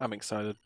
I'm excited.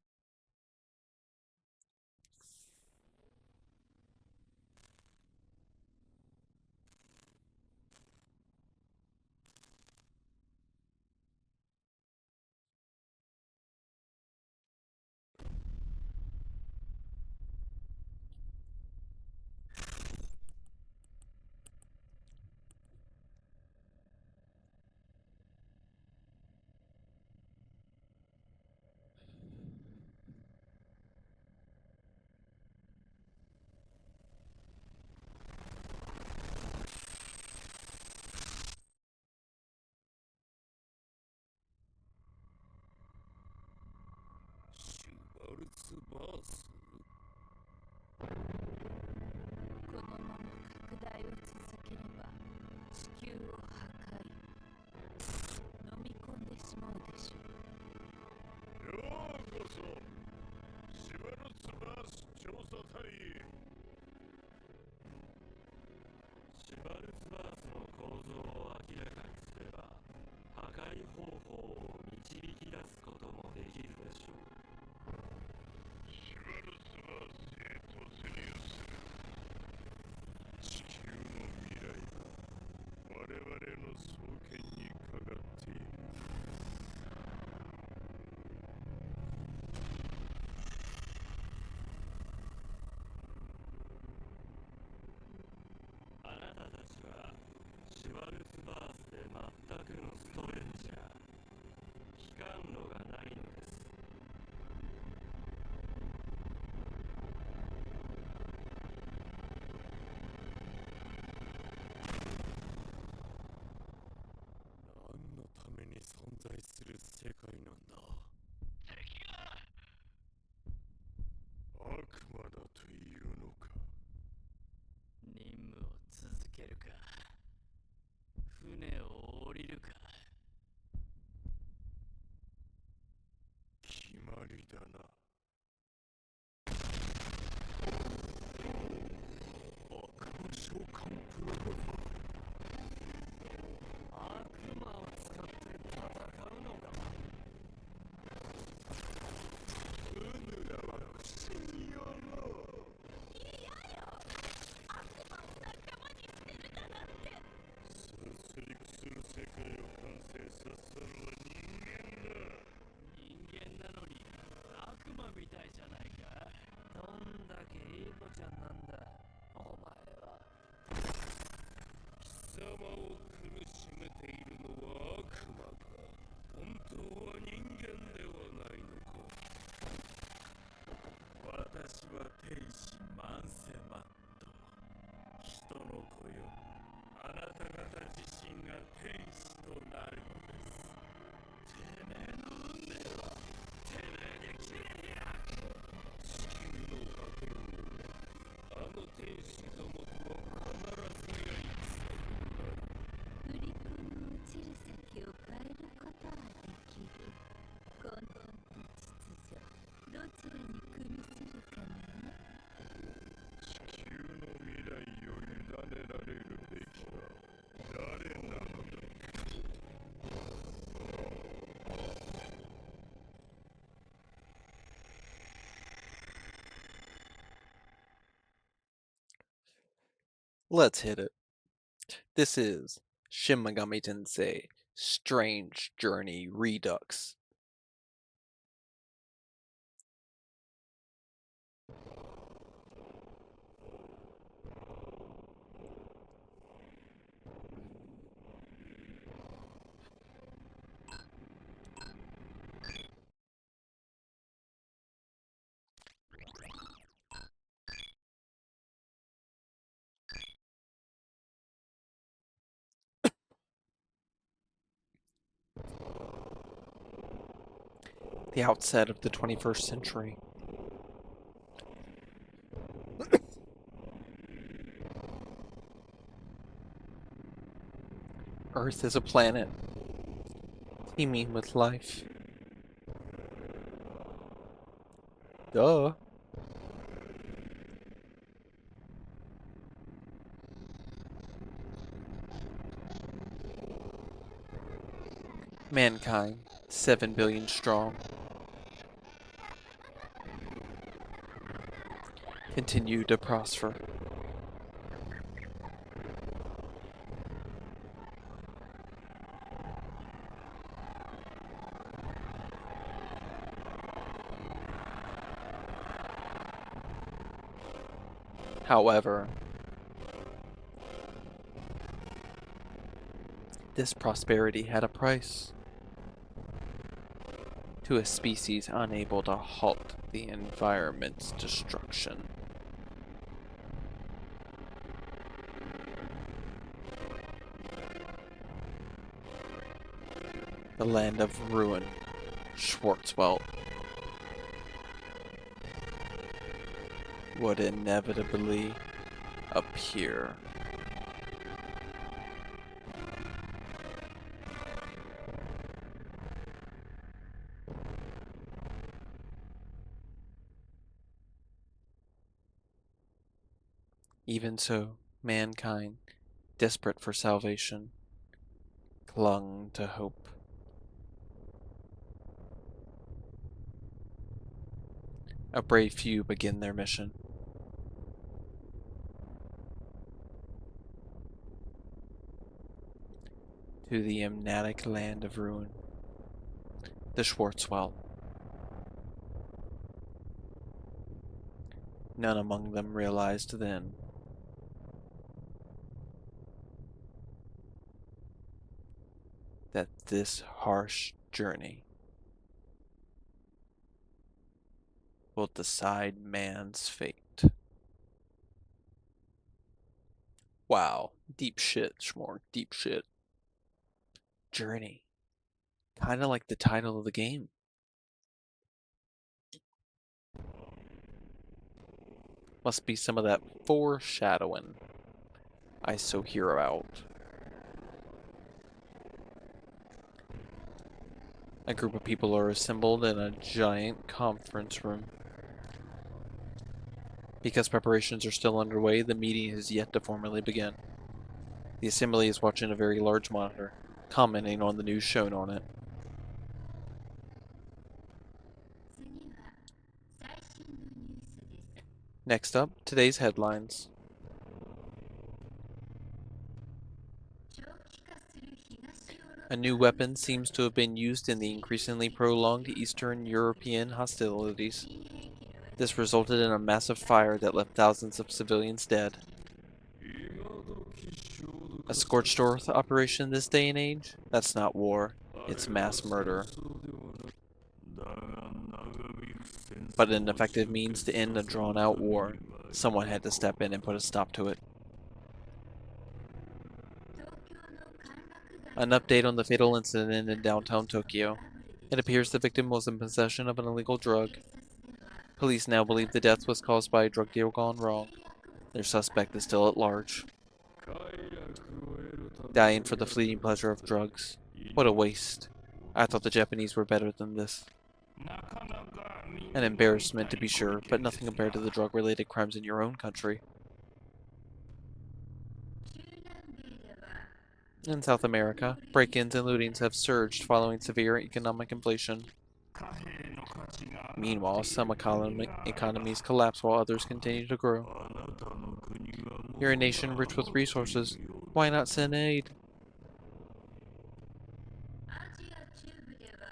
Let's hit it. This is Shin Megami Tensei Strange Journey Redux. The outset of the 21st century. Earth is a planet teeming with life. Duh. Mankind, 7 billion strong. continued to prosper. However, this prosperity had a price. To a species unable to halt the environment's destruction. The land of ruin, Schwarzwald, would inevitably appear. Even so, mankind, desperate for salvation, clung to hope. A brave few begin their mission. To the amniotic land of ruin, the Schwarzwald. None among them realized then that this harsh journey will decide man's fate. Wow, deep shit, Schmorg, deep shit. Journey. Kinda like the title of the game. Must be some of that foreshadowing I so hear about. A group of people are assembled in a giant conference room. Because preparations are still underway, the meeting has yet to formally begin. The assembly is watching a very large monitor, commenting on the news shown on it. Next up, today's headlines. A new weapon seems to have been used in the increasingly prolonged Eastern European hostilities. This resulted in a massive fire that left thousands of civilians dead. A scorched earth operation this day and age? That's not war, it's mass murder. But an effective means to end a drawn-out war. Someone had to step in and put a stop to it. An update on the fatal incident in downtown Tokyo. It appears the victim was in possession of an illegal drug. Police now believe the death was caused by a drug deal gone wrong. Their suspect is still at large. Dying for the fleeting pleasure of drugs. What a waste. I thought the Japanese were better than this. An embarrassment to be sure, but nothing compared to the drug-related crimes in your own country. In South America, break-ins and lootings have surged following severe economic inflation. Meanwhile, some economies collapse while others continue to grow. You're a nation rich with resources. Why not send aid?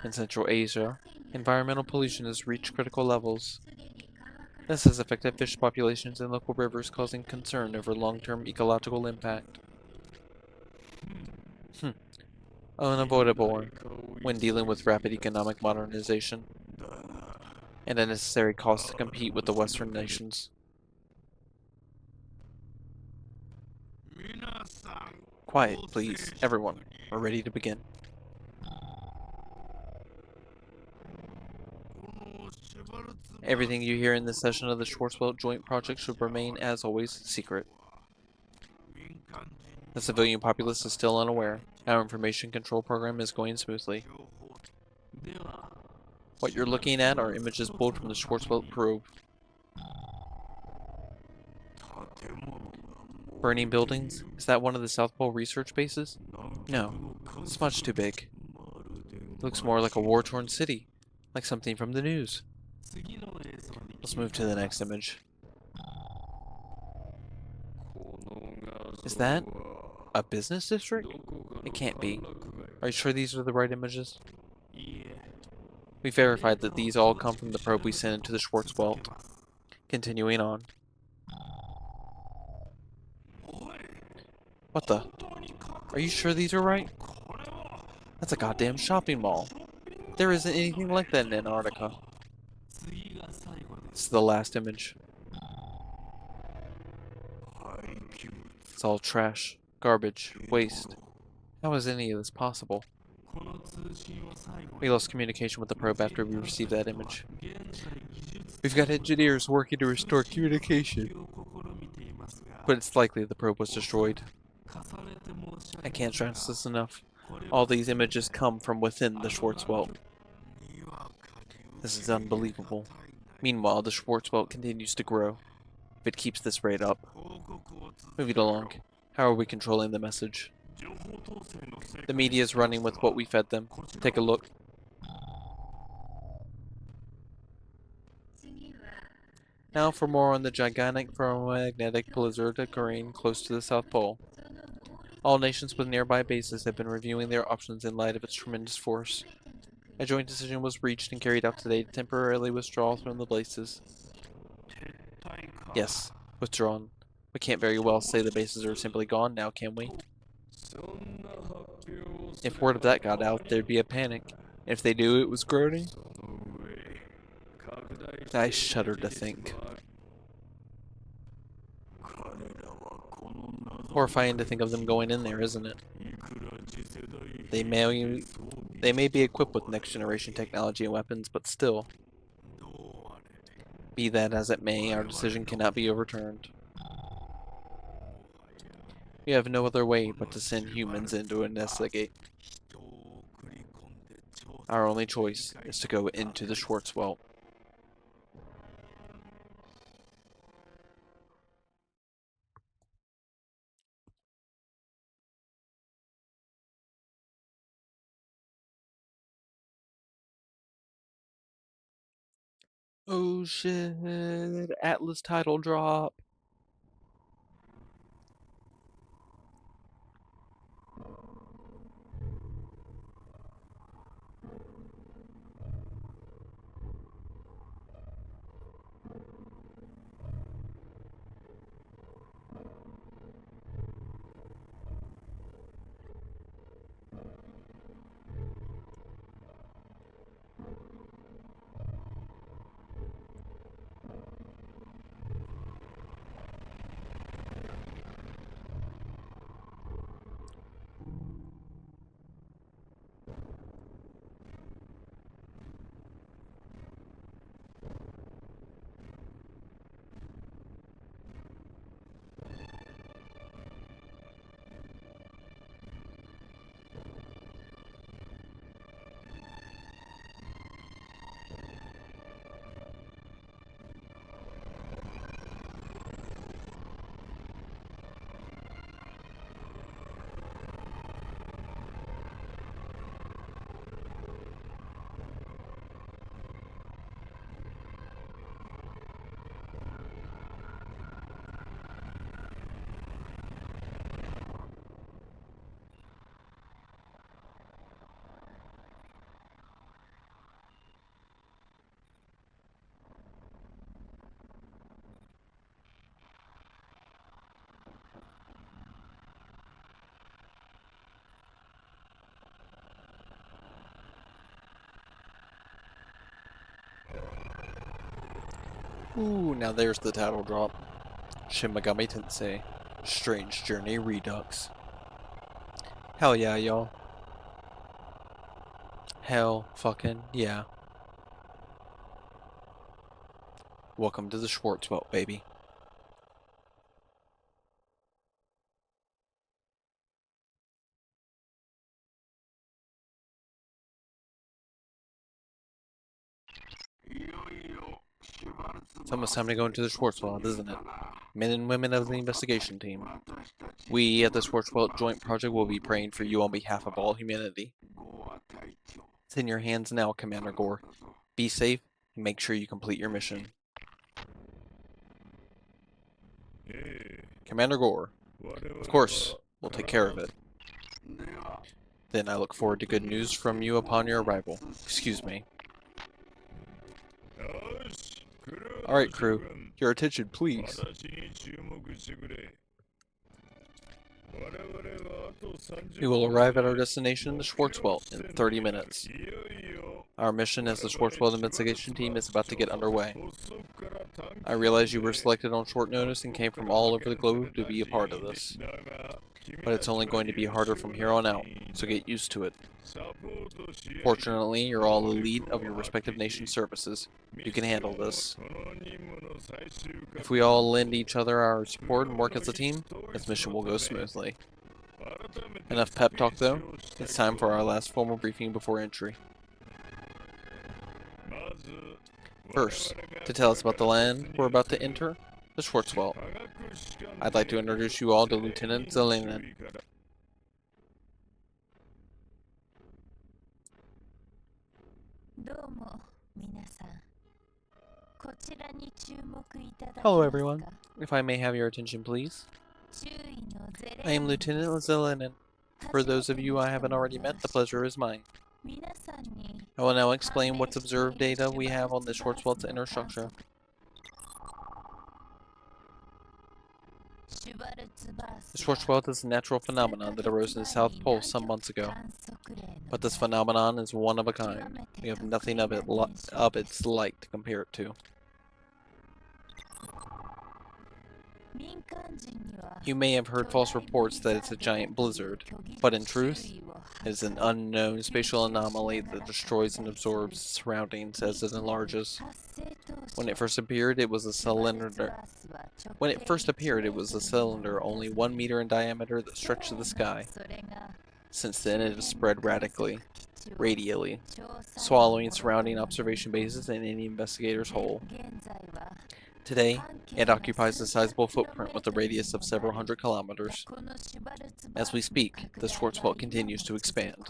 In Central Asia, environmental pollution has reached critical levels. This has affected fish populations in local rivers, causing concern over long-term ecological impact. Unavoidable when dealing with rapid economic modernization and a necessary cost to compete with the Western nations. Quiet, please, everyone. We're ready to begin. Everything you hear in this session of the Schwarzwald Joint Project should remain, as always, secret. The civilian populace is still unaware. Our information control program is going smoothly. What you're looking at are images pulled from the Schwarzwald probe. Burning buildings? Is that one of the South Pole research bases? No, it's much too big. Looks more like a war-torn city, like something from the news. Let's move to the next image. Is that a business district? It can't be. Are you sure these are the right images? We verified that these all come from the probe we sent into the Schwarzwald. Continuing on. What the? Are you sure these are right? That's a goddamn shopping mall. There isn't anything like that in Antarctica. This is the last image. It's all trash, garbage, waste. How is any of this possible? We lost communication with the probe after we received that image. We've got engineers working to restore communication, but it's likely the probe was destroyed. I can't stress this enough. All these images come from within the Schwarzwald. This is unbelievable. Meanwhile, the Schwarzwald continues to grow. If it keeps this rate up. Move it along. How are we controlling the message? The media is running with what we fed them. Take a look. Now for more on the gigantic ferromagnetic blizzard occurring close to the South Pole. All nations with nearby bases have been reviewing their options in light of its tremendous force. A joint decision was reached and carried out today to temporarily withdraw from the bases. Yes, withdrawn. We can't very well say the bases are simply gone now, can we? If word of that got out, there'd be a panic. If they knew it was groaning, I shudder to think. Horrifying to think of them going in there, isn't it? They may be equipped with next generation technology and weapons, but still. Be that as it may, our decision cannot be overturned. We have no other way but to send humans in to investigate. Our only choice is to go into the Schwarzwald. Oh shit, Atlas title drop. Ooh, now there's the title drop. Shin Megami Tensei Strange Journey Redux. Hell yeah, y'all. Hell fucking yeah. Welcome to the Schwarzwald, baby. It's almost time to go into the Schwarzwald, isn't it? Men and women of the investigation team. We at the Schwarzwald Joint Project will be praying for you on behalf of all humanity. It's in your hands now, Commander Gore. Be safe and make sure you complete your mission. Commander Gore, Of course, we'll take care of it. Then I look forward to good news from you upon your arrival. Excuse me. Alright, crew. Your attention, please. We will arrive at our destination, the Schwarzwald, in 30 minutes. Our mission as the Schwarzwald investigation team is about to get underway. I realize you were selected on short notice and came from all over the globe to be a part of this. But it's only going to be harder from here on out, so get used to it. Fortunately, you're all elite of your respective nation services. You can handle this. If we all lend each other our support and work as a team, this mission will go smoothly. Enough pep talk though, it's time for our last formal briefing before entry. First, to tell us about the land we're about to enter, the Schwarzwald. I'd like to introduce you all to Lieutenant Zelinen. Hello everyone. If I may have your attention please. I am Lieutenant Zelinen. For those of you I haven't already met, the pleasure is mine. I will now explain what's observed data we have on the Schwarzwald's inner structure. The Schwarzwald is a natural phenomenon that arose in the South Pole some months ago. But this phenomenon is one of a kind. We have nothing of its like to compare it to. You may have heard false reports that it's a giant blizzard, but in truth, it is an unknown spatial anomaly that destroys and absorbs its surroundings as it enlarges. When it first appeared, it was a cylinder only 1 meter in diameter that stretched to the sky. Since then, it has spread radially, swallowing surrounding observation bases and any investigator's whole. Today, it occupies a sizable footprint with a radius of several hundred kilometers. As we speak, the Schwarzwald continues to expand.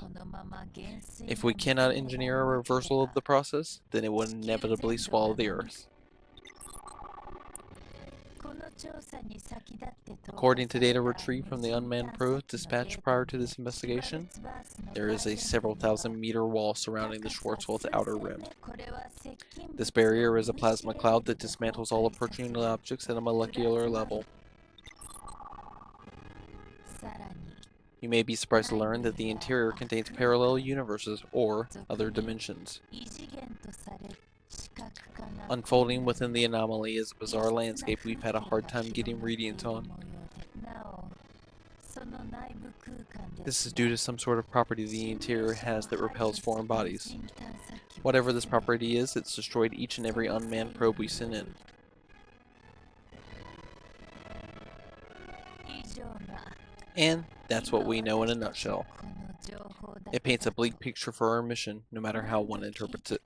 If we cannot engineer a reversal of the process, then it will inevitably swallow the Earth. According to data retrieved from the unmanned probe dispatched prior to this investigation, there is a several thousand meter wall surrounding the Schwarzwald's outer rim. This barrier is a plasma cloud that dismantles all approaching objects at a molecular level. You may be surprised to learn that the interior contains parallel universes or other dimensions. Unfolding within the anomaly is a bizarre landscape we've had a hard time getting readings on. This is due to some sort of property the interior has that repels foreign bodies. Whatever this property is, it's destroyed each and every unmanned probe we send in. And that's what we know in a nutshell. It paints a bleak picture for our mission, no matter how one interprets it.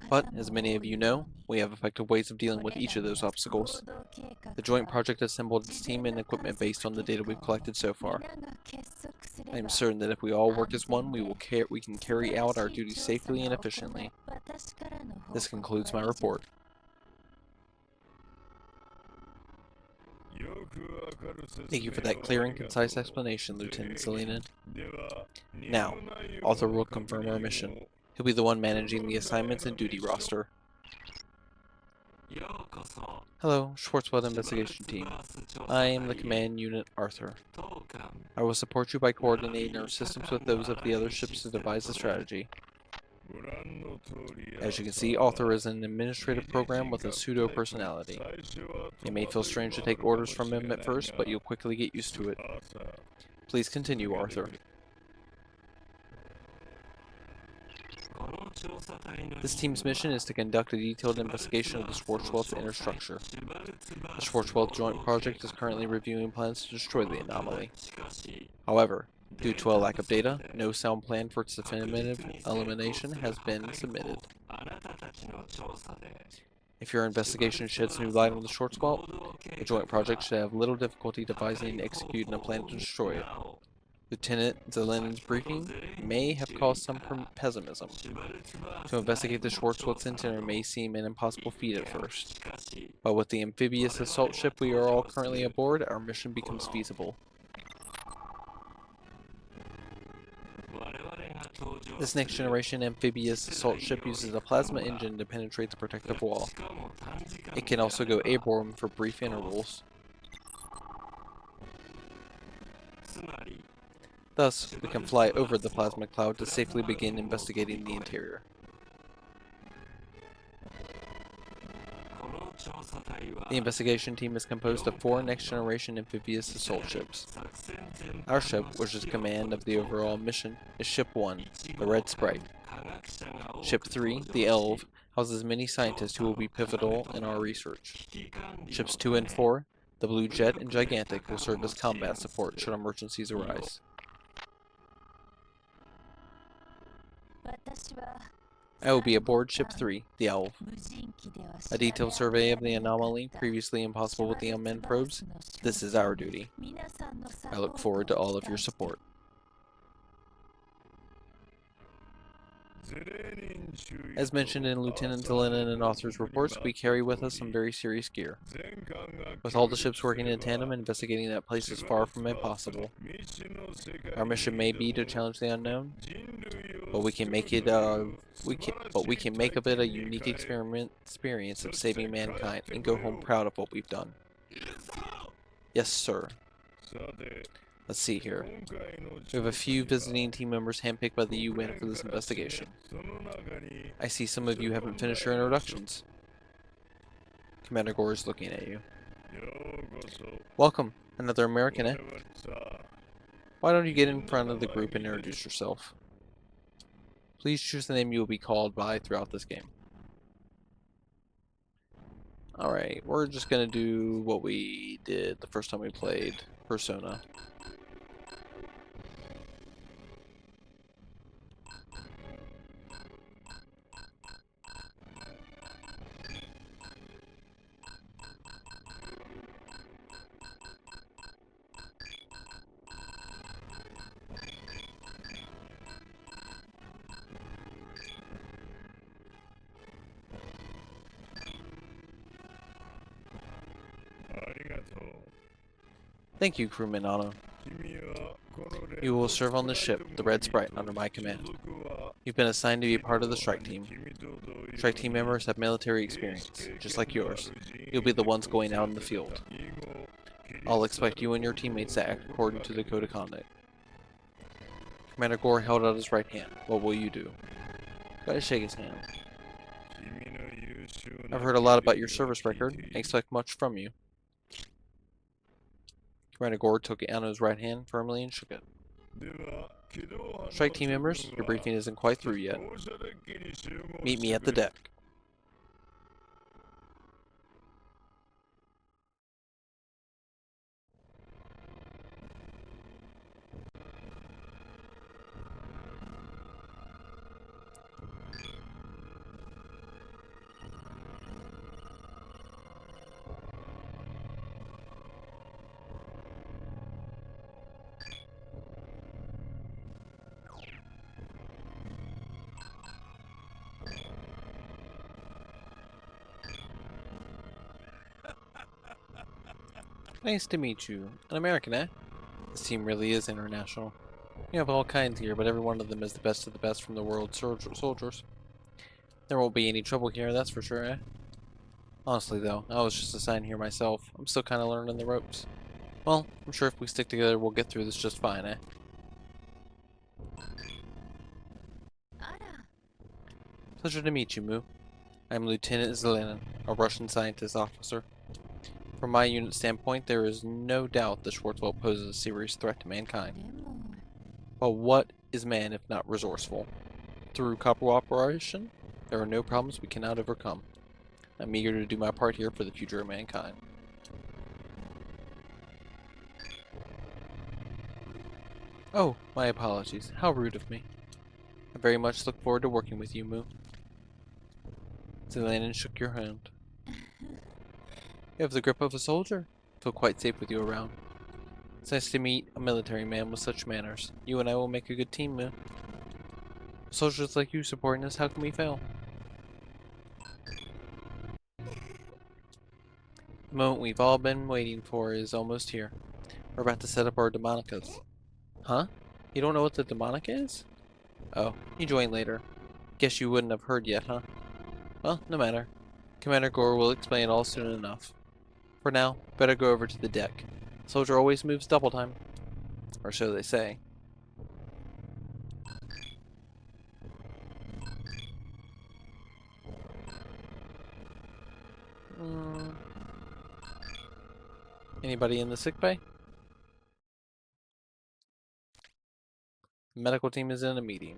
But, as many of you know, we have effective ways of dealing with each of those obstacles. The joint project assembled its team and equipment based on the data we've collected so far. I am certain that if we all work as one, we can carry out our duties safely and efficiently. This concludes my report. Thank you for that clear and concise explanation, Lieutenant Zelinen. Now, Arthur will confirm our mission. He'll be the one managing the assignments and duty roster. Hello, Schwarzwald Investigation Team. I am the Command Unit Arthur. I will support you by coordinating our systems with those of the other ships to devise a strategy. As you can see, Arthur is an administrative program with a pseudo-personality. It may feel strange to take orders from him at first, but you'll quickly get used to it. Please continue, Arthur. This team's mission is to conduct a detailed investigation of the Schwarzwald's inner structure. The Schwarzwald Joint Project is currently reviewing plans to destroy the anomaly. However, due to a lack of data, no sound plan for its definitive elimination has been submitted. If your investigation sheds new light on the Schwarzwald, the Joint Project should have little difficulty devising and executing a plan to destroy it. Lieutenant Zelen's briefing may have caused some pessimism. To investigate the Schwarzwald incident may seem an impossible feat at first, but with the amphibious assault ship we are all currently aboard, our mission becomes feasible. This next-generation amphibious assault ship uses a plasma engine to penetrate the protective wall. It can also go airborne for brief intervals. Thus, we can fly over the plasma cloud to safely begin investigating the interior. The investigation team is composed of 4 next-generation amphibious assault ships. Our ship, which is command of the overall mission, is Ship 1, the Red Sprite. Ship 3, the Elve, houses many scientists who will be pivotal in our research. Ships 2 and 4, the Blue Jet and Gigantic, will serve as combat support should emergencies arise. I will be aboard Ship 3, the Elve. A detailed survey of the anomaly, previously impossible with the unmanned probes, this is our duty. I look forward to all of your support. As mentioned in Lieutenant Zelenin and author's reports, we carry with us some very serious gear. With all the ships working in tandem, investigating that place is far from impossible. Our mission may be to challenge the unknown, but we can make it make of it a unique experience of saving mankind and go home proud of what we've done. Yes, sir. Let's see here. We have a few visiting team members handpicked by the UN for this investigation. I see some of you haven't finished your introductions. Commander Gore is looking at you. Welcome. Another American, eh? Why don't you get in front of the group and introduce yourself? Please choose the name you will be called by throughout this game. Alright, we're just gonna do what we did the first time we played Persona. Thank you, Crewman Anno. You will serve on the ship, the Red Sprite, under my command. You've been assigned to be a part of the strike team. Strike team members have military experience, just like yours. You'll be the ones going out in the field. I'll expect you and your teammates to act according to the code of conduct. Commander Gore held out his right hand. What will you do? Gotta shake his hand. I've heard a lot about your service record. I expect much from you. Commander Gore took Anno's right hand firmly and shook it. Strike team members, your briefing isn't quite through yet. Meet me at the deck. Nice to meet you. An American, eh? This team really is international. You have all kinds here, but every one of them is the best of the best from the world's soldiers. There won't be any trouble here, that's for sure, eh? Honestly, though, I was just assigned here myself. I'm still kind of learning the ropes. Well, I'm sure if we stick together, we'll get through this just fine, eh? Pleasure to meet you, Mu. I'm Lieutenant Zelenin, a Russian scientist officer. From my unit's standpoint, there is no doubt the Schwarzwald poses a serious threat to mankind. But what is man if not resourceful? Through cooperation, there are no problems we cannot overcome. I'm eager to do my part here for the future of mankind. Oh, my apologies. How rude of me. I very much look forward to working with you, Mu. Zelenin shook your hand. You have the grip of a soldier. I feel quite safe with you around. It's nice to meet a military man with such manners. You and I will make a good team, Mew. Soldiers like you supporting us, how can we fail? The moment we've all been waiting for is almost here. We're about to set up our demonicas. Huh? You don't know what the demonica is? Oh, you join later. Guess you wouldn't have heard yet, huh? Well, no matter. Commander Gore will explain all soon enough. For now, better go over to the deck. Soldier always moves double time. Or so they say. Anybody in the sick bay? The medical team is in a meeting.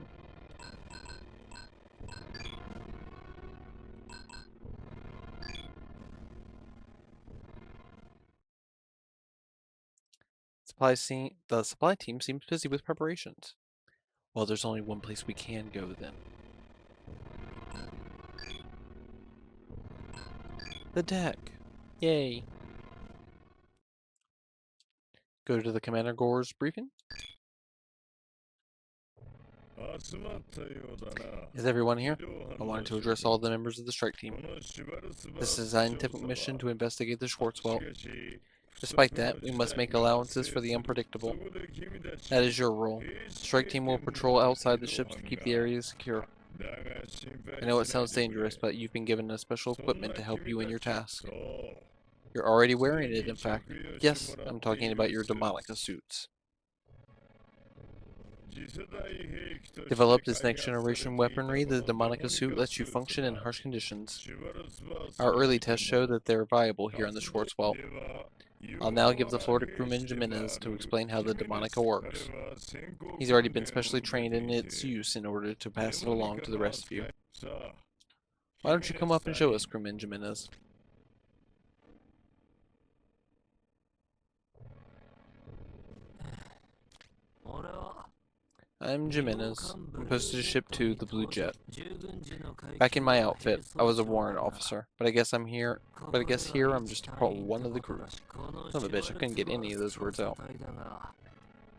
The supply team seems busy with preparations. Well, there's only one place we can go then. The deck. Yay. Go to the Commander Gore's briefing. Is everyone here? I wanted to address all the members of the strike team. This is a scientific mission to investigate the Schwarzwald. Despite that, we must make allowances for the unpredictable. That is your role. The strike team will patrol outside the ships to keep the area secure. I know it sounds dangerous, but you've been given a special equipment to help you in your task. You're already wearing it, in fact. Yes, I'm talking about your Demonica suits. Developed as next-generation weaponry, the Demonica suit lets you function in harsh conditions. Our early tests show that they're viable here in the Schwarzwald. I'll now give the floor to crewman Jimenez to explain how the Demonica works. He's already been specially trained in its use in order to pass it along to the rest of you. Why don't you come up and show us, crewman Jimenez? I'm Jimenez. I'm posted to ship 2, the Blue Jet. Back in my outfit, I was a warrant officer, but I guess here I'm just one of the crew. Son of a bitch, I couldn't get any of those words out.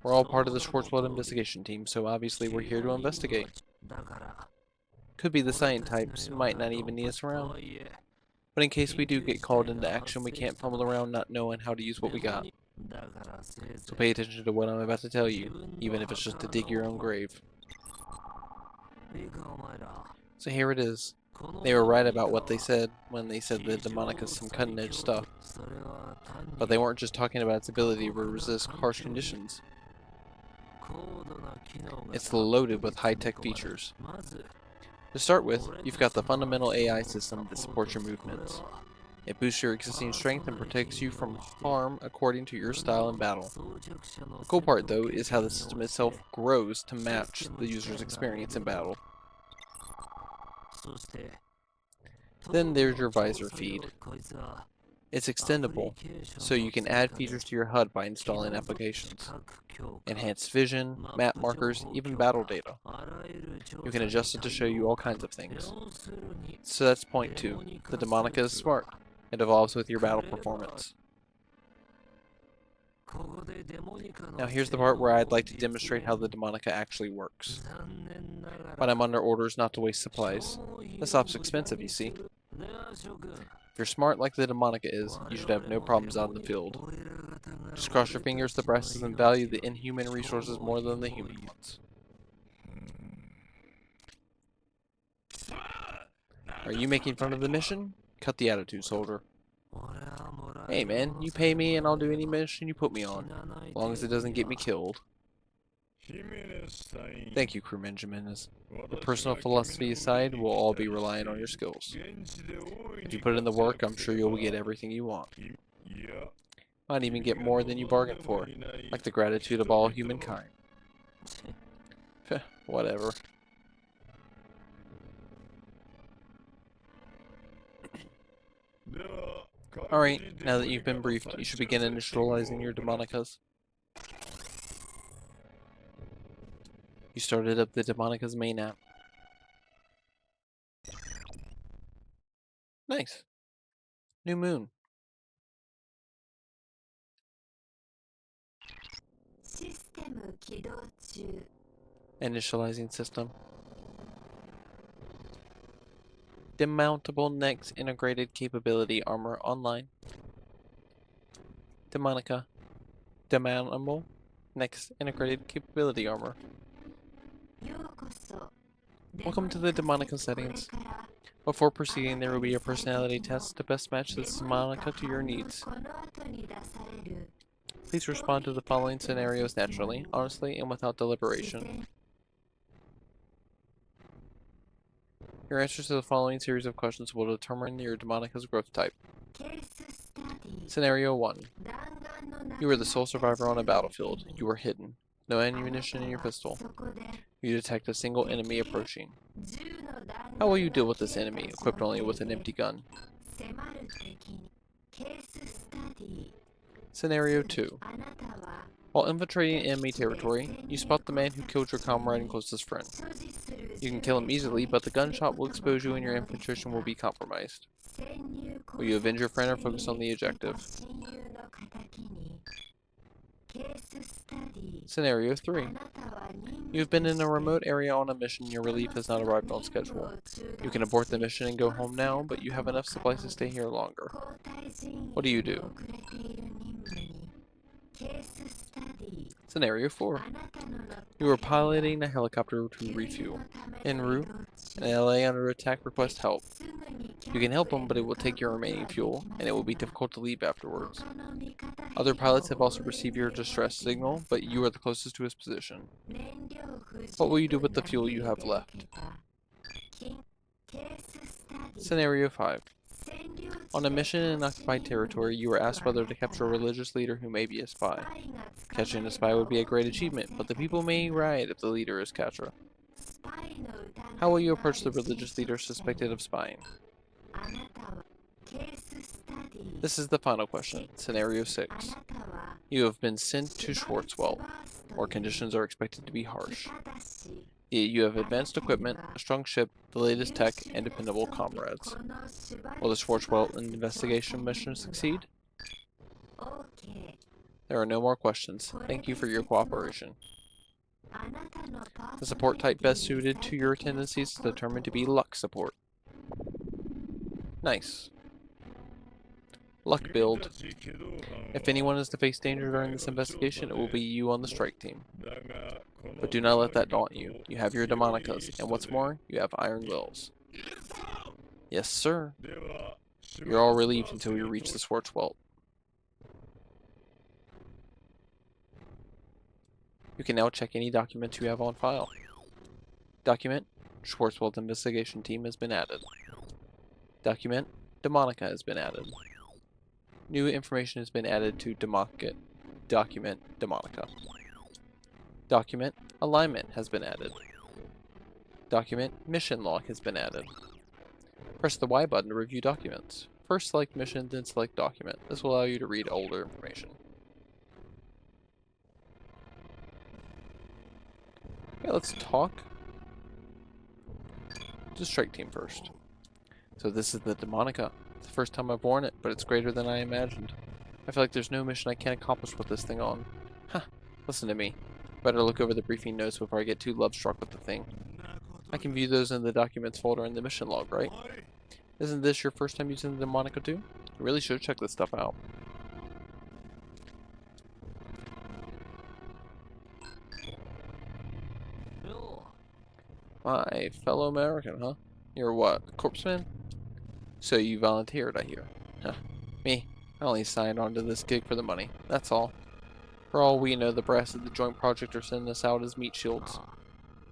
We're all part of the Schwarzwald investigation team, so obviously we're here to investigate. Could be the science types, might not even need us around. But in case we do get called into action, we can't fumble around not knowing how to use what we got. So pay attention to what I'm about to tell you, even if it's just to dig your own grave. So here it is. They were right about what they said when they said the Demonic is some cutting-edge stuff. But they weren't just talking about its ability to resist harsh conditions. It's loaded with high-tech features. To start with, you've got the fundamental AI system that supports your movements. It boosts your existing strength and protects you from harm according to your style in battle. The cool part, though, is how the system itself grows to match the user's experience in battle. Then there's your visor feed. It's extendable, so you can add features to your HUD by installing applications. Enhanced vision, map markers, even battle data. You can adjust it to show you all kinds of things. So that's point 2. The Demonica is smart. It evolves with your battle performance. Now here's the part where I'd like to demonstrate how the Demonica actually works. But I'm under orders not to waste supplies. This stuff's expensive, you see. If you're smart like the Demonica is, you should have no problems out in the field. Just cross your fingers the brass doesn't value the inhuman resources more than the human ones. Are you making fun of the mission? Cut the attitude, soldier. Hey man, you pay me and I'll do any mission you put me on, as long as it doesn't get me killed. Thank you, crewman Jimenez. Your personal philosophy aside, we'll all be relying on your skills. If you put in the work, I'm sure you'll get everything you want. Might even get more than you bargained for, like the gratitude of all humankind. Whatever. Alright, now that you've been briefed, you should begin initializing your Demonicas. You started up the Demonica's main app. Nice. New moon. Initializing system. Demountable next integrated capability armor online. Demonica. Demountable next integrated capability armor. Welcome to the Demonica settings. Before proceeding, there will be a personality test to best match this Demonica to your needs. Please respond to the following scenarios naturally, honestly, and without deliberation. Your answers to the following series of questions will determine your Demonica's growth type. Scenario 1. You are the sole survivor on a battlefield. You are hidden. No ammunition in your pistol. You detect a single enemy approaching. How will you deal with this enemy, equipped only with an empty gun? Scenario 2. While infiltrating enemy territory, you spot the man who killed your comrade and closest friend. You can kill him easily, but the gunshot will expose you and your infiltration will be compromised. Will you avenge your friend or focus on the objective? Scenario 3. You've been in a remote area on a mission and your relief has not arrived on schedule. You can abort the mission and go home now, but you have enough supplies to stay here longer. What do you do? Scenario 4. You are piloting a helicopter to refuel. En route, an LA under attack requests help. You can help them, but it will take your remaining fuel, and it will be difficult to leave afterwards. Other pilots have also received your distress signal, but you are the closest to his position. What will you do with the fuel you have left? Scenario 5. On a mission in occupied territory, you are asked whether to capture a religious leader who may be a spy. Catching a spy would be a great achievement, but the people may riot if the leader is captured. How will you approach the religious leader suspected of spying? This is the final question. Scenario 6. You have been sent to Schwarzwald, where conditions are expected to be harsh. Yet you have advanced equipment, a strong ship, the latest tech, and dependable comrades. Will the Schwarzwald investigation mission succeed? There are no more questions. Thank you for your cooperation. The support type best suited to your tendencies is determined to be luck support. Nice. Luck build. If anyone is to face danger during this investigation, it will be you on the strike team. But do not let that daunt you. You have your Demonicas, and what's more, you have Iron Wills. Yes, sir. You're all relieved until you reach the Schwarzwald. You can now check any documents you have on file. Document: Schwarzwald investigation team has been added. Document: Demonica has been added. New information has been added to document Demonica. Document: Alignment has been added. Document: Mission log has been added. Press the Y button to review documents. First select mission, then select document. This will allow you to read older information. Okay, let's talk to strike team first. So this is the Demonica. It's the first time I've worn it, but it's greater than I imagined. I feel like there's no mission I can't accomplish with this thing on. Huh, listen to me. Better look over the briefing notes before I get too love-struck with the thing. I can view those in the documents folder in the mission log, right? Isn't this your first time using the Demonica too? You really should check this stuff out. My fellow American, huh? You're what, corpseman? So you volunteered, I hear. Huh. Me, I only signed on to this gig for the money, that's all. For all we know, the brass of the joint project are sending us out as meat shields.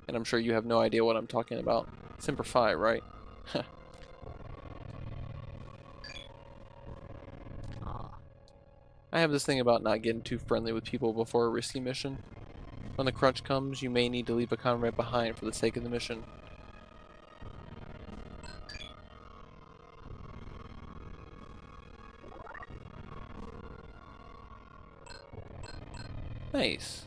And I'm sure you have no idea what I'm talking about. Semper Fi, right? I have this thing about not getting too friendly with people before a risky mission. When the crunch comes, you may need to leave a comrade behind for the sake of the mission. Nice.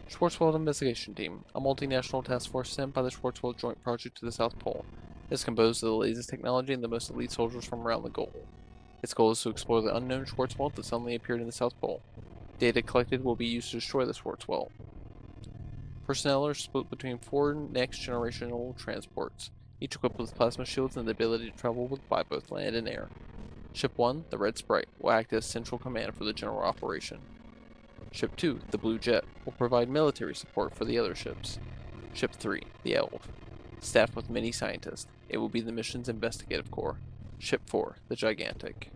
Schwarzwald Investigation Team, a multinational task force sent by the Schwarzwald Joint Project to the South Pole. It's composed of the latest technology and the most elite soldiers from around the globe. Its goal is to explore the unknown Schwarzwald that suddenly appeared in the South Pole. Data collected will be used to destroy the Schwarzwald. Personnel are split between 4 next-generational transports, each equipped with plasma shields and the ability to travel by both land and air. Ship 1, the Red Sprite, will act as central command for the general operation. Ship 2, the Blue Jet, will provide military support for the other ships. Ship 3, the Elf, staffed with many scientists. It will be the mission's investigative corps. Ship 4, the Gigantic,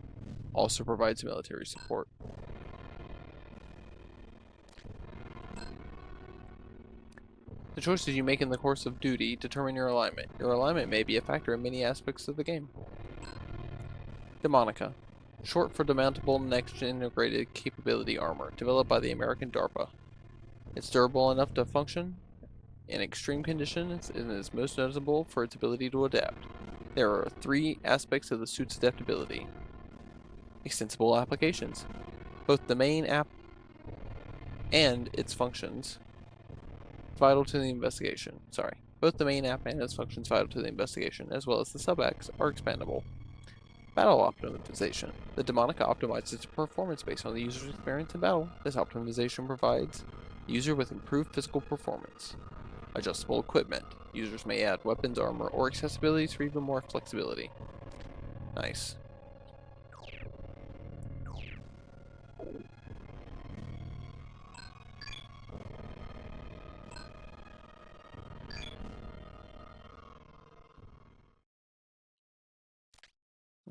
also provides military support. The choices you make in the course of duty determine your alignment. Your alignment may be a factor in many aspects of the game. Demonica, short for Demountable Next Integrated Capability Armor, developed by the American DARPA. It's durable enough to function in extreme conditions and is most notable for its ability to adapt. There are 3 aspects of the suit's adaptability. Extensible applications. Both the main app and its functions vital to the investigation. Both the main app and its functions vital to the investigation, as well as the sub-apps, are expandable. Battle optimization. The Demonica optimizes its performance based on the user's experience in battle. This optimization provides the user with improved physical performance. Adjustable equipment. Users may add weapons, armor, or accessibilities for even more flexibility. Nice.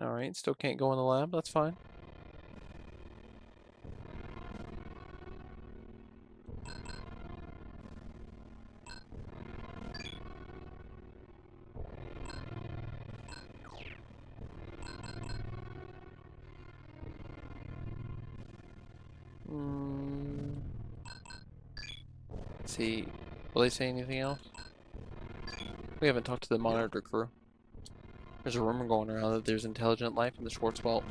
Alright, still can't go in the lab, that's fine. Let's see. Will they say anything else? We haven't talked to the monitor crew. There's a rumor going around that there's intelligent life in the Schwarzwald.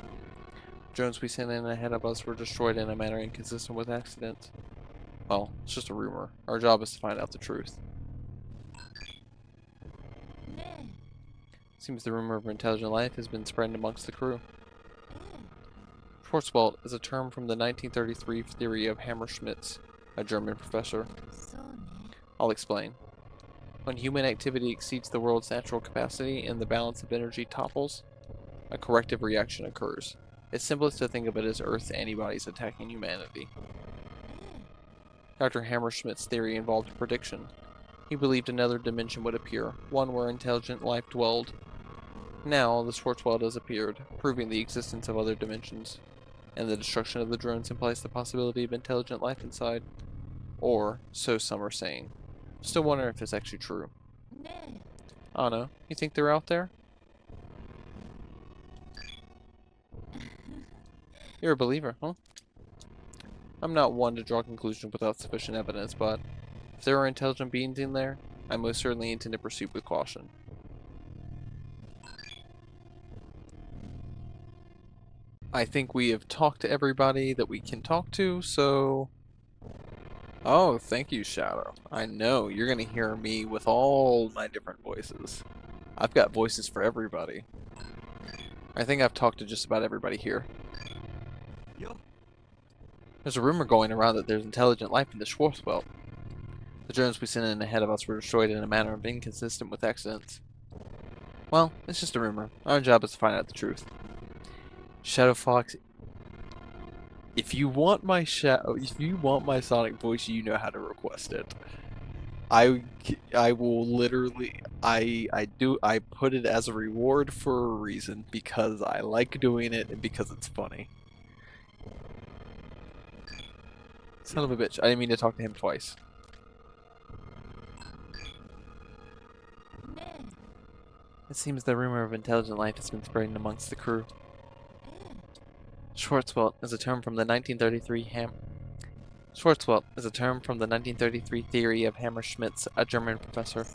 Drones we sent in ahead of us were destroyed in a manner inconsistent with accidents. Well, it's just a rumor. Our job is to find out the truth. Seems the rumor of intelligent life has been spread amongst the crew. Schwarzwald is a term from the 1933 theory of Hammerschmidt's, a German professor. I'll explain. When human activity exceeds the world's natural capacity and the balance of energy topples, a corrective reaction occurs. It's simplest to think of it as Earth's antibodies attacking humanity. Dr. Hammerschmidt's theory involved a prediction. He believed another dimension would appear, one where intelligent life dwelled. Now, the Schwarzwald has appeared, proving the existence of other dimensions, and the destruction of the drones implies the possibility of intelligent life inside. Or, so some are saying. Still wondering if it's actually true. I don't know. You think they're out there? You're a believer, huh? I'm not one to draw conclusions without sufficient evidence, but if there are intelligent beings in there, I most certainly intend to proceed with caution. I think we have talked to everybody that we can talk to, so... Oh, thank you, Shadow. I know, you're gonna hear me with all my different voices. I've got voices for everybody. I think I've talked to just about everybody here. There's a rumor going around that there's intelligent life in the Schwarzwald. The drones we sent in ahead of us were destroyed in a manner inconsistent with accidents. Well, it's just a rumor. Our job is to find out the truth. Shadow Fox, if you want my Sonic voice, you know how to request it. I will literally I put it as a reward for a reason, because I like doing it and because it's funny. Son of a bitch, I didn't mean to talk to him twice. It seems the rumor of intelligent life has been spreading amongst the crew. Schwarzwald is a term from the 1933 theory of Hammerschmidt's, a German professor.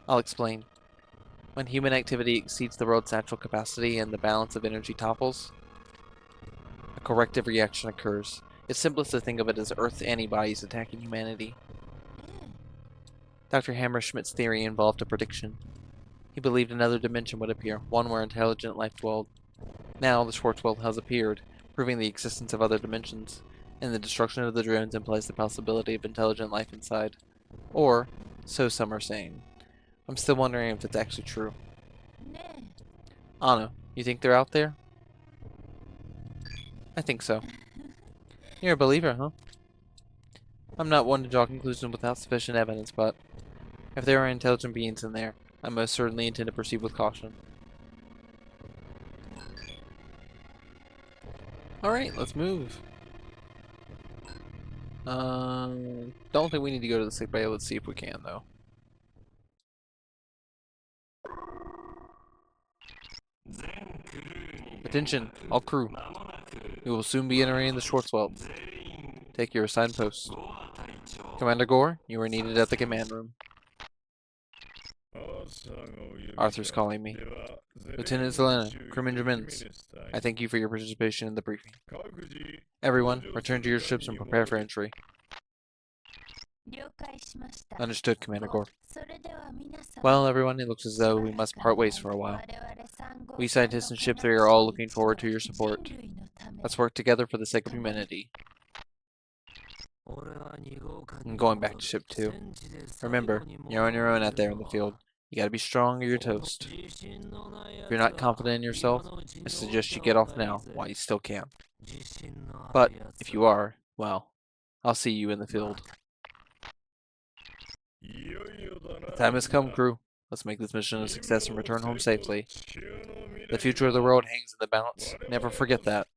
I'll explain. When human activity exceeds the world's natural capacity and the balance of energy topples, a corrective reaction occurs. It's simplest to think of it as Earth's antibodies attacking humanity. Dr. Hammerschmidt's theory involved a prediction. He believed another dimension would appear, one where intelligent life dwelled. Now, the Schwartz world has appeared, proving the existence of other dimensions, and the destruction of the drones implies the possibility of intelligent life inside. Or, so some are saying. I'm still wondering if it's actually true. Anna, you think they're out there? I think so. You're a believer, huh? I'm not one to draw conclusions without sufficient evidence, but if there are intelligent beings in there, I most certainly intend to proceed with caution. Alright, let's move. Don't think we need to go to the sick bay. Let's see if we can, though. Attention, all crew. We will soon be entering the Schwarzwald. Take your assigned post. Commander Gore, you are needed at the command room. Arthur's calling me. Lieutenant Zelena, crewman Jermins, I thank you for your participation in the briefing. Everyone, return to your ships and prepare for entry. Understood, Commander Gore. Well, everyone, it looks as though we must part ways for a while. We scientists in Ship 3 are all looking forward to your support. Let's work together for the sake of humanity. I'm going back to Ship 2. Remember, you're on your own out there in the field. You gotta be strong or you're toast. If you're not confident in yourself, I suggest you get off now while you still can. But if you are, well, I'll see you in the field. The time has come, crew. Let's make this mission a success and return home safely. The future of the world hangs in the balance. Never forget that.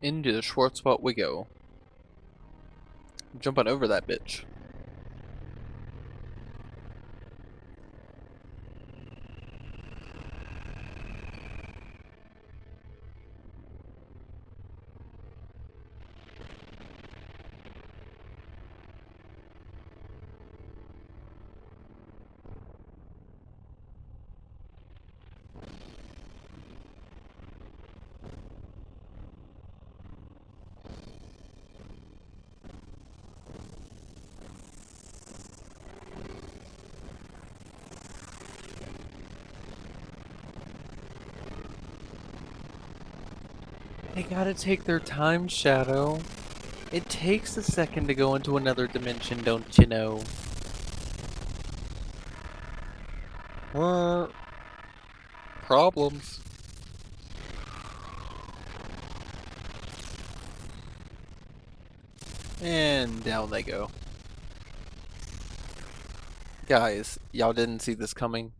Into the Schwarzwald we go. Jumping over that bitch. They gotta take their time, Shadow. It takes a second to go into another dimension, don't you know? Problems. And down they go. Guys, y'all didn't see this coming.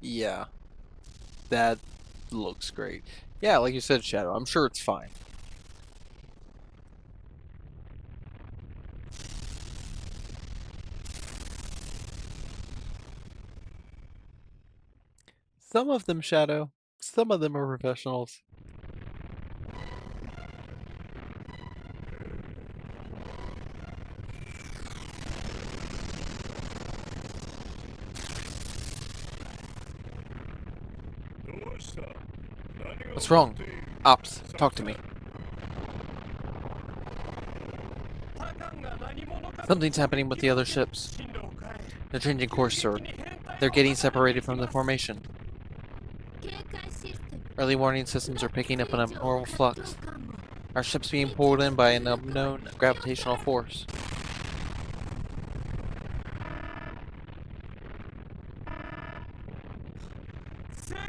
Yeah, that looks great. Yeah, like you said, Shadow, I'm sure it's fine. Some of them, Shadow, some of them are professionals. What's wrong? Ops, talk to me. Something's happening with the other ships. They're changing course, sir. They're getting separated from the formation. Early warning systems are picking up an abnormal flux. Our ship's being pulled in by an unknown gravitational force.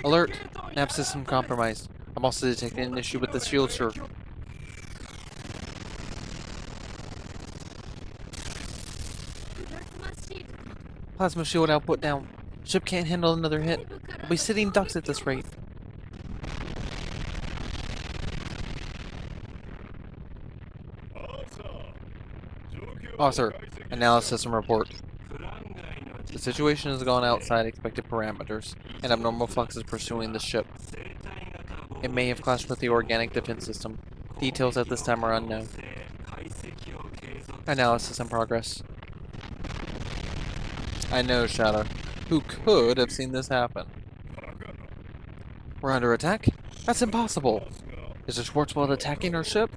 Alert! Nav system compromised. I'm also detecting an issue with the shield, sir. Plasma shield output down. Ship can't handle another hit. We'll be sitting ducks at this rate. Officer, analysis system report. The situation has gone outside expected parameters, and abnormal flux is pursuing the ship. It may have clashed with the organic defense system. Details at this time are unknown. Analysis in progress. I know, Shadow. Who could have seen this happen? We're under attack? That's impossible! Is the Schwarzwald attacking our ship?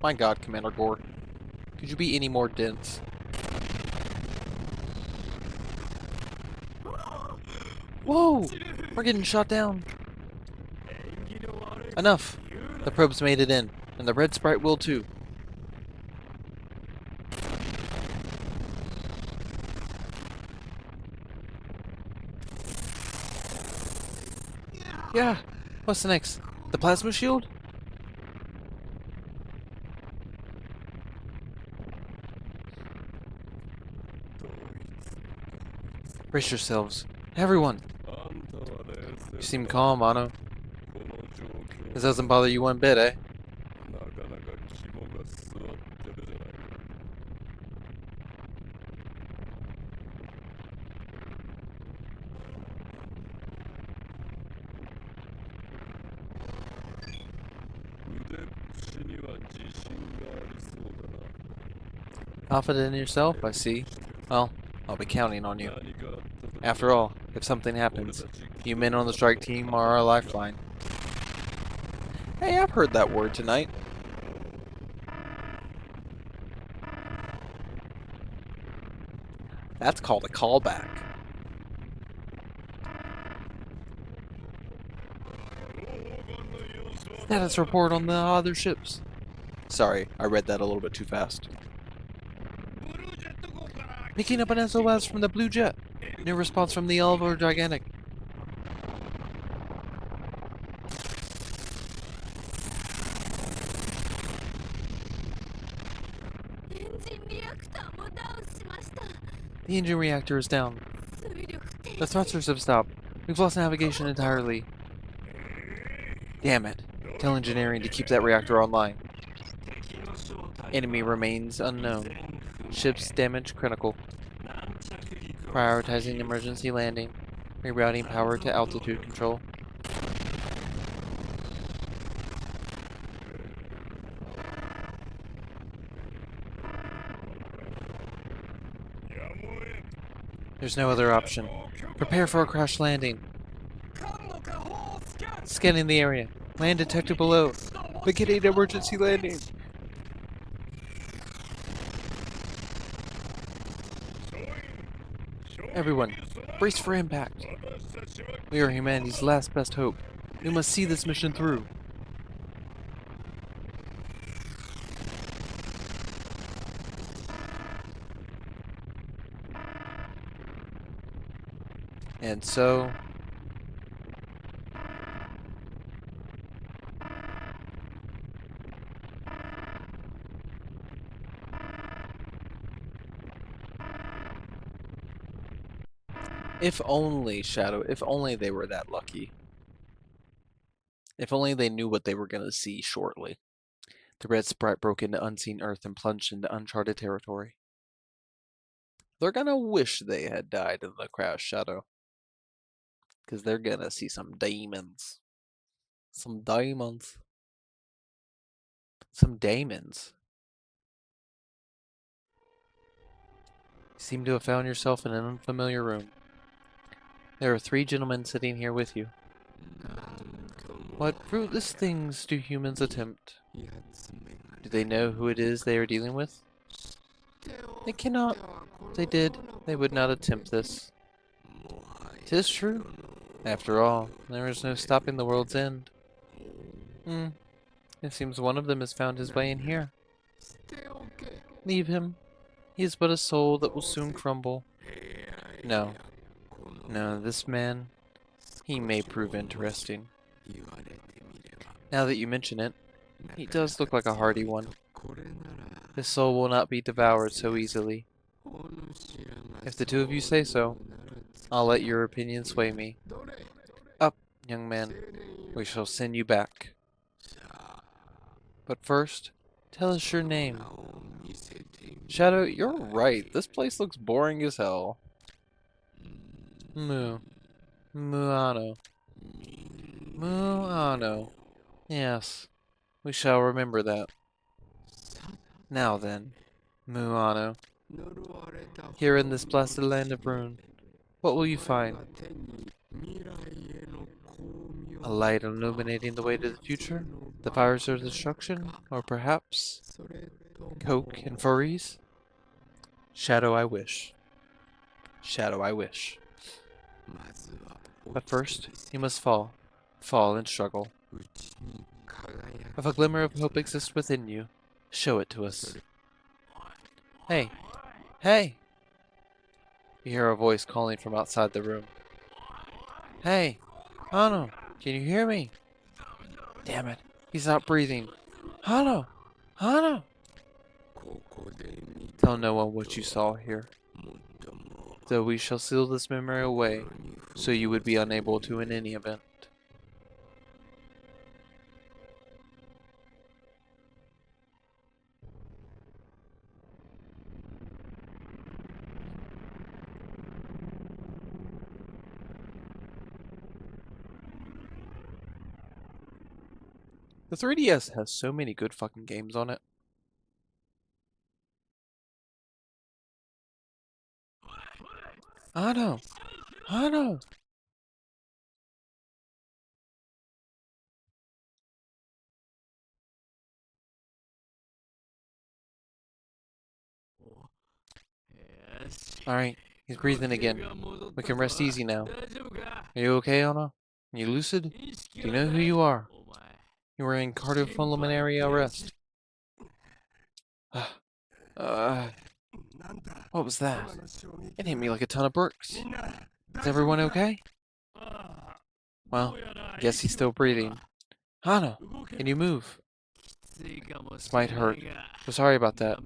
My god, Commander Gore. Could you be any more dense? Whoa! We're getting shot down. Enough! The probe's made it in, and the red sprite will too. Yeah! What's next? The plasma shield? Brace yourselves. Everyone! You seem calm, Ano. This doesn't bother you one bit, eh? Confident in yourself, I see. Well, I'll be counting on you. After all, if something happens, you men on the strike team are our lifeline. Hey, I've heard that word tonight. That's called a callback. Status report on the other ships. Sorry, I read that a little bit too fast. Picking up an SOS from the Blue Jet. No response from the Elva or Gigantic. The engine reactor is down. The thrusters have stopped. We've lost navigation entirely. Damn it. Tell engineering to keep that reactor online. Enemy remains unknown. Ship's damage critical. Prioritizing emergency landing. Rerouting power to altitude control. There's no other option. Prepare for a crash landing. Scanning the area. Land detected below. Beginning emergency landing. Everyone, brace for impact. We are humanity's last best hope. We must see this mission through. And so... if only, Shadow, if only they were that lucky. If only they knew what they were going to see shortly. The red sprite broke into unseen earth and plunged into uncharted territory. They're going to wish they had died in the crash, Shadow. Because they're going to see some demons. Some demons. Some daemons. You seem to have found yourself in an unfamiliar room. There are 3 gentlemen sitting here with you. What fruitless things do humans attempt? Do they know who it is they are dealing with? They cannot. If they did, they would not attempt this. 'Tis true. After all, there is no stopping the world's end. It seems one of them has found his way in here. Leave him. He is but a soul that will soon crumble. No. No, this man, he may prove interesting. Now that you mention it, he does look like a hardy one. His soul will not be devoured so easily. If the two of you say so, I'll let your opinion sway me. Up, young man. We shall send you back. But first, tell us your name. Shadow, you're right. This place looks boring as hell. Muano. Muano. Yes, we shall remember that. Now then, Muano. Here in this blasted land of ruin, what will you find? A light illuminating the way to the future? The fires of destruction? Or perhaps coke and furries? Shadow, I wish. Shadow, I wish. But first, you must fall. Fall and struggle. If a glimmer of hope exists within you, show it to us. Hey! Hey! You hear a voice calling from outside the room. Hey! Hano! Can you hear me? Damn it! He's not breathing. Hano! Hano! Tell no one what you saw here. Though we shall seal this memory away, so you would be unable to in any event. The 3DS has so many good fucking games on it. Hano! Hano! Alright, he's breathing again. We can rest easy now. Are you okay, Anna? Are you lucid? Do you know who you are? You were in cardiopulmonary arrest. What was that? It hit me like a ton of bricks. Is everyone okay? Well, I guess he's still breathing. Hana, can you move? This might hurt. So sorry about that.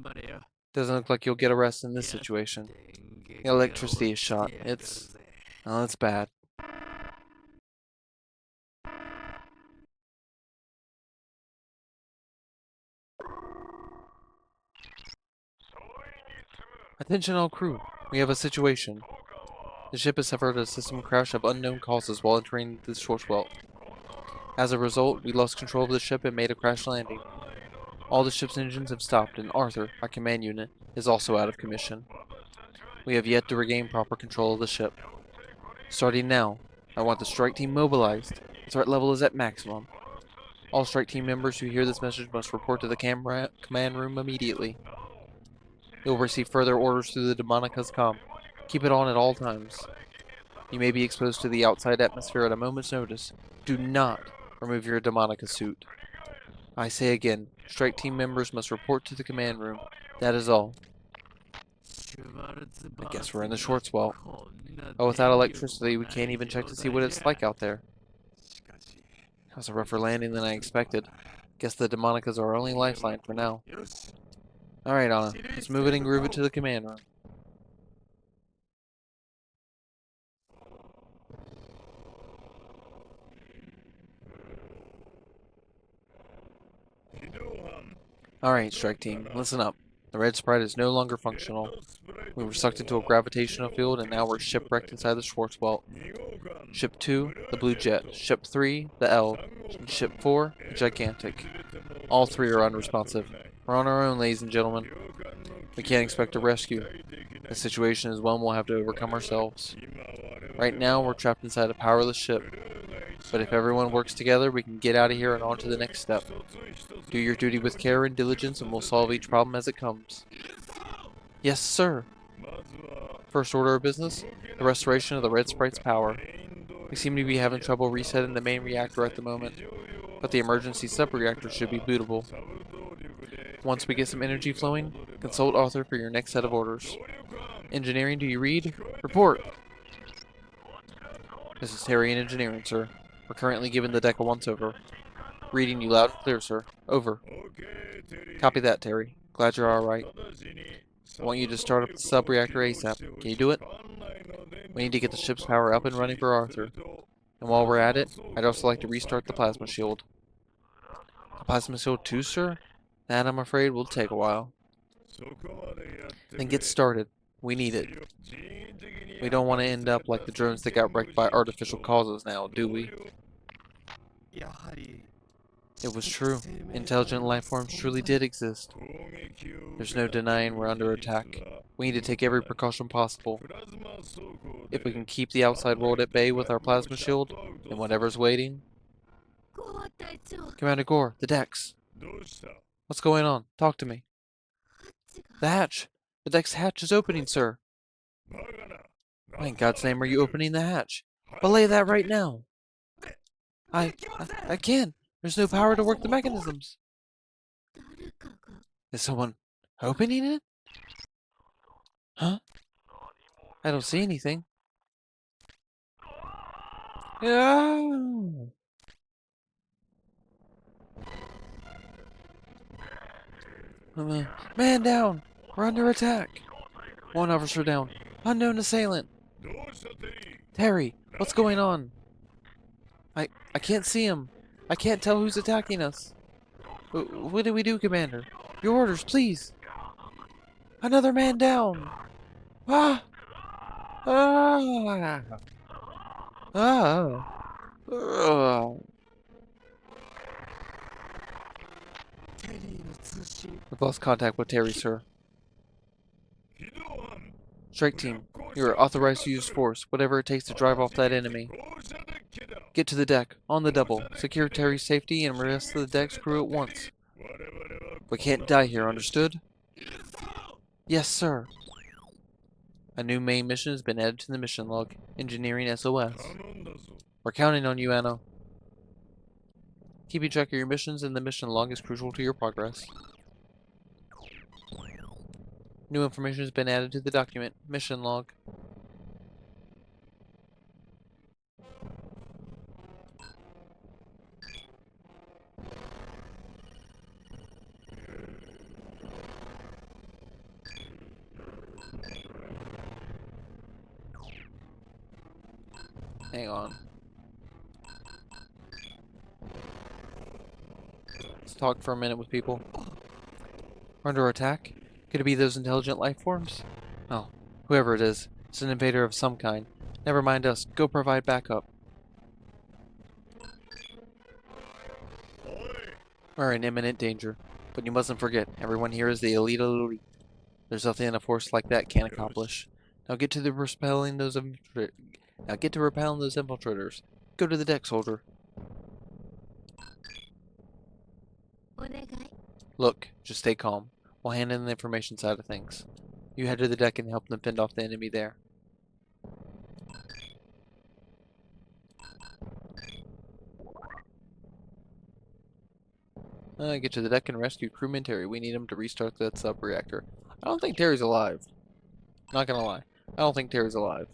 Doesn't look like you'll get a rest in this situation. The electricity is shot. Well, it's bad. Attention all crew. We have a situation. The ship has suffered a system crash of unknown causes while entering the Schwarzwald. As a result, we lost control of the ship and made a crash landing. All the ship's engines have stopped, and Arthur, our command unit, is also out of commission. We have yet to regain proper control of the ship. Starting now, I want the strike team mobilized. The threat level is at maximum. All strike team members who hear this message must report to the command room immediately. You'll receive further orders through the Demonica's comm. Keep it on at all times. You may be exposed to the outside atmosphere at a moment's notice. Do not remove your Demonica suit. I say again, strike team members must report to the command room. That is all. I guess we're in the Schwarzwald. Oh, without electricity, we can't even check to see what it's like out there. That was a rougher landing than I expected. Guess the Demonicas are our only lifeline for now. Alright, Anna. Let's move it and groove it to the command room. Alright, strike team. Listen up. The red sprite is no longer functional. We were sucked into a gravitational field and now we're shipwrecked inside the Schwarzwald. Ship 2, the Blue Jet. Ship 3, the L. And Ship 4, the Gigantic. All three are unresponsive. We're on our own, ladies and gentlemen. We can't expect a rescue. The situation is one we'll have to overcome ourselves. Right now, we're trapped inside a powerless ship. But if everyone works together, we can get out of here and on to the next step. Do your duty with care and diligence, and we'll solve each problem as it comes. Yes, sir. First order of business, the restoration of the Red Sprite's power. We seem to be having trouble resetting the main reactor at the moment, but the emergency sub-reactor should be bootable. Once we get some energy flowing, consult Arthur for your next set of orders. Engineering, do you read? Report! This is Terry in Engineering, sir. We're currently giving the deck a once-over. Reading you loud and clear, sir. Over. Copy that, Terry. Glad you're alright. I want you to start up the sub-reactor ASAP. Can you do it? We need to get the ship's power up and running for Arthur. And while we're at it, I'd also like to restart the plasma shield. The plasma shield too, sir? That, I'm afraid, will take a while. Then get started. We need it. We don't want to end up like the drones that got wrecked by artificial causes now, do we? It was true. Intelligent life forms truly did exist. There's no denying we're under attack. We need to take every precaution possible. If we can keep the outside world at bay with our plasma shield, and whatever's waiting... Commander Gore, the decks. What's going on? Talk to me. The hatch. The deck's hatch is opening, sir. Why in God's name are you opening the hatch? Belay that right now. I can't. There's no power to work the mechanisms. Is someone opening it? Huh? I don't see anything. No. Man down! We're under attack! One officer down. Unknown assailant! Terry, what's going on? I can't see him. I can't tell who's attacking us. What do we do, Commander? Your orders, please! Another man down! Ah! Ah! Ah! We've lost contact with Terry, sir. Strike team, you are authorized to use force, whatever it takes to drive off that enemy. Get to the deck, on the double. Secure Terry's safety and rest of the deck's crew at once. We can't die here, understood? Yes, sir. A new main mission has been added to the mission log. Engineering SOS. We're counting on you, Anno. Keeping track of your missions in the mission log is crucial to your progress. New information has been added to the document. Mission log. Hang on. Let's talk for a minute with people. We're under attack? Could it be those intelligent life forms? Oh, whoever it is. It's an invader of some kind. Never mind us. Go provide backup. We're in imminent danger. But you mustn't forget, everyone here is the elite of the elite. There's nothing a force like that can't accomplish. Now get to repelling those infiltrators. Go to the deck, soldier. Look, just stay calm. We'll hand in the information side of things. You head to the deck and help them fend off the enemy there. Get to the deck and rescue crewman Terry. We need him to restart that sub-reactor. I don't think Terry's alive. Not gonna lie. I don't think Terry's alive.